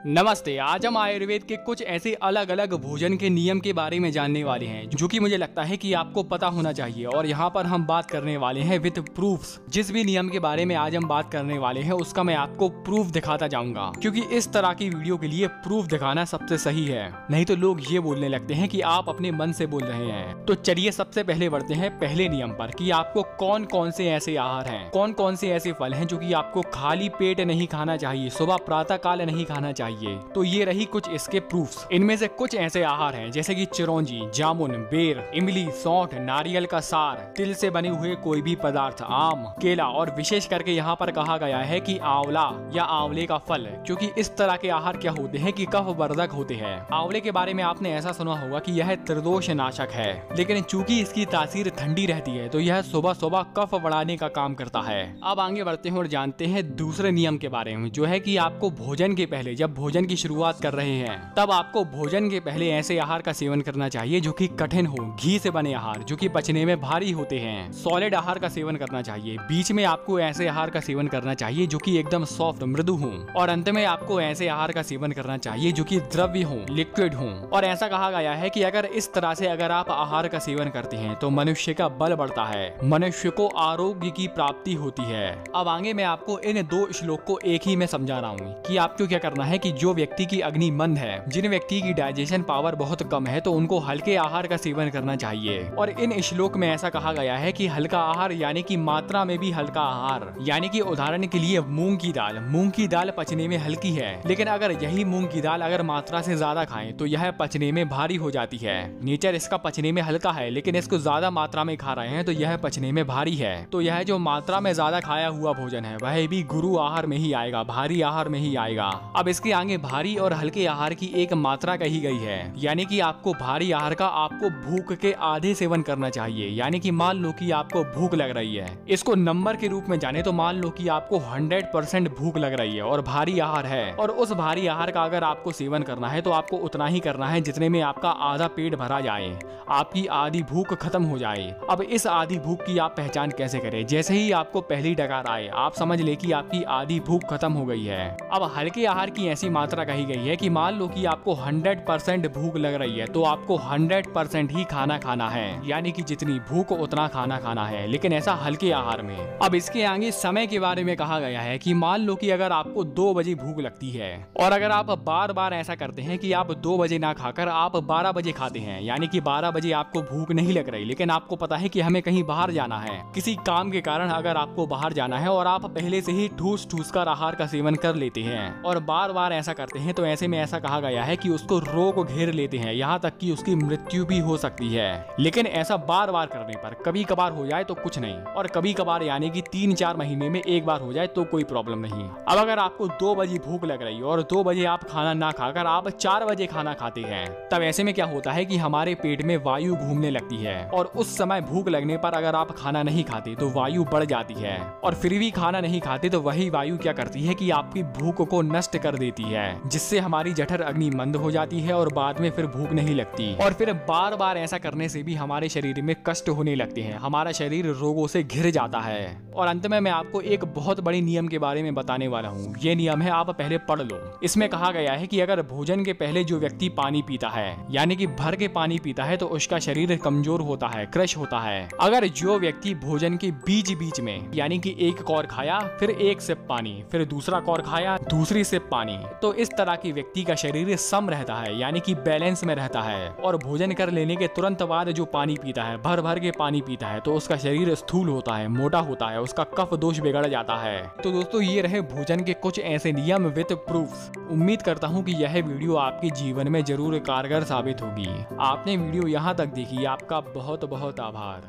नमस्ते। आज हम आयुर्वेद के कुछ ऐसे अलग अलग भोजन के नियम के बारे में जानने वाले हैं जो कि मुझे लगता है कि आपको पता होना चाहिए। और यहाँ पर हम बात करने वाले हैं विद प्रूफ्स। जिस भी नियम के बारे में आज हम बात करने वाले हैं उसका मैं आपको प्रूफ दिखाता जाऊंगा, क्योंकि इस तरह की वीडियो के लिए प्रूफ दिखाना सबसे सही है। नहीं तो लोग ये बोलने लगते हैं कि आप अपने मन से बोल रहे हैं। तो चलिए सबसे पहले बढ़ते हैं पहले नियम पर कि आपको कौन कौन से ऐसे आहार हैं, कौन कौन से ऐसे फल हैं जो कि आपको खाली पेट नहीं खाना चाहिए, सुबह प्रातः काल नहीं खाना चाहिए। तो ये रही कुछ इसके प्रूफ्स। इनमें से कुछ ऐसे आहार हैं जैसे कि चिरौंजी, जामुन, बेर, इमली, सौंठ, नारियल का सार, तिल से बने हुए कोई भी पदार्थ, आम, केला और विशेष करके यहाँ पर कहा गया है कि आंवला या आंवले का फल, क्योंकि इस तरह के आहार क्या होते हैं कि कफ वर्धक होते हैं। आंवले के बारे में आपने ऐसा सुना होगा कि यह त्रिदोष नाशक है, लेकिन चूंकि इसकी तासीर ठंडी रहती है तो यह सुबह सुबह कफ बढ़ाने का काम करता है। अब आगे बढ़ते हैं और जानते हैं दूसरे नियम के बारे में, जो है कि आपको भोजन के पहले, जब भोजन की शुरुआत कर रहे हैं तब आपको भोजन के पहले ऐसे आहार का सेवन करना चाहिए जो कि कठिन हो, घी से बने आहार जो कि पचने में भारी होते हैं। सॉलिड आहार का सेवन करना चाहिए। बीच में आपको ऐसे आहार का सेवन करना चाहिए जो कि एकदम सॉफ्ट, मृदु हो, और अंत में आपको ऐसे आहार का सेवन करना चाहिए जो कि द्रव्य हो, लिक्विड हो। और ऐसा कहा गया है कि अगर इस तरह से अगर आप आहार का सेवन करते हैं तो मनुष्य का बल बढ़ता है, मनुष्य को आरोग्य की प्राप्ति होती है। अब आगे मैं आपको इन दो श्लोक को एक ही में समझा रहा हूँ कि आपको क्या करना है कि जो व्यक्ति की अग्नि मंद है, जिन व्यक्ति की डाइजेशन पावर बहुत कम है, तो उनको हल्के आहार का सेवन करना चाहिए। और इन श्लोक में ऐसा कहा गया है कि हल्का आहार यानी कि मात्रा में भी हल्का आहार, यानी कि उदाहरण के लिए मूंग की दाल पचने में हल्की है, लेकिन अगर यही मूंग की दाल अगर मात्रा से ज्यादा खाएं तो यह पचने में भारी हो जाती है। नेचर इसका पचने में हल्का है, लेकिन इसको ज्यादा मात्रा में खा रहे हैं तो यह पचने में भारी है। तो यह जो मात्रा में ज्यादा खाया हुआ भोजन है वह भी गुरु आहार में ही आएगा, भारी आहार में ही आएगा। अब इसके आगे भारी और हल्के आहार की एक मात्रा कही गई है, यानी कि आपको भारी आहार का आपको भूख के आधे सेवन करना चाहिए। यानी कि मान लो कि आपको भूख लग रही है, इसको नंबर के रूप में जाने तो मान लो कि आपको 100% भूख लग रही है और भारी आहार है, और उस भारी आहार का अगर आपको सेवन करना है तो आपको उतना ही करना है जितने में आपका आधा पेट भरा जाए, आपकी आधी भूख खत्म हो जाए। अब इस आधी भूख की आप पहचान कैसे करें? जैसे ही आपको पहली डकार आए आप समझ ले कि आपकी आधी भूख खत्म हो गई है। अब हल्के आहार की ऐसी मात्रा कही गई है कि मान लो कि आपको 100% भूख लग रही है तो आपको 100% ही खाना है, यानी कि जितनी भूख उतना खाना है, लेकिन ऐसा हल्के आहार में। अब इसके आगे समय के बारे में कहा गया है कि मान लो कि अगर आपको 2 बजे भूख लगती है और अगर आप बार बार ऐसा करते हैं कि आप 2 बजे ना खाकर आप 12 बजे खाते हैं, यानी कि 12 बजे आपको भूख नहीं लग रही, लेकिन आपको पता है कि हमें कहीं बाहर जाना है, किसी काम के कारण अगर आपको बाहर जाना है और आप पहले से ही ठूस कर आहार का सेवन कर लेते हैं और बार बार ऐसा करते हैं, तो ऐसे में ऐसा कहा गया है कि उसको रोग घेर लेते हैं, यहाँ तक कि उसकी मृत्यु भी हो सकती है। लेकिन ऐसा बार बार करने पर, कभी कभार हो जाए तो कुछ नहीं, और कभी कभार यानी कि 3-4 महीने में एक बार हो जाए तो कोई प्रॉब्लम नहीं। अब अगर आपको 2 बजे भूख लग रही है और 2 बजे आप खाना ना खाकर आप 4 बजे खाना खाते हैं, तब ऐसे में क्या होता है कि हमारे पेट में वायु घूमने लगती है, और उस समय भूख लगने पर अगर आप खाना नहीं खाते तो वायु बढ़ जाती है, और फिर भी खाना नहीं खाते तो वही वायु क्या करती है कि आपकी भूख को नष्ट कर देती है, जिससे हमारी जठर अग्नि मंद हो जाती है और बाद में फिर भूख नहीं लगती। और फिर बार बार ऐसा करने से भी हमारे शरीर में कष्ट होने लगते हैं, हमारा शरीर रोगों से घिर जाता है। और अंत में मैं आपको एक बहुत बड़ी नियम के बारे में बताने वाला हूँ। ये नियम है, आप पहले पढ़ लो। इसमें कहा गया है कि अगर भोजन के पहले जो व्यक्ति पानी पीता है, यानी कि भर के पानी पीता है, तो उसका शरीर कमजोर होता है, क्रश होता है। अगर जो व्यक्ति भोजन के बीच में, यानी कि एक कौर खाया, फिर एक सिप पानी, फिर दूसरा कौर खाया, दूसरी सिप पानी, तो इस तरह की व्यक्ति का शरीर सम रहता है, यानी कि बैलेंस में रहता है। और भोजन कर लेने के तुरंत बाद जो पानी पीता है, भर भर के पानी पीता है, तो उसका शरीर स्थूल होता है, मोटा होता है, उसका कफ दोष बिगड़ जाता है। तो दोस्तों ये रहे भोजन के कुछ ऐसे नियम विद प्रूफ्स। उम्मीद करता हूँ कि यह वीडियो आपके जीवन में जरूर कारगर साबित होगी। आपने वीडियो यहाँ तक देखी, आपका बहुत बहुत आभार,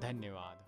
धन्यवाद।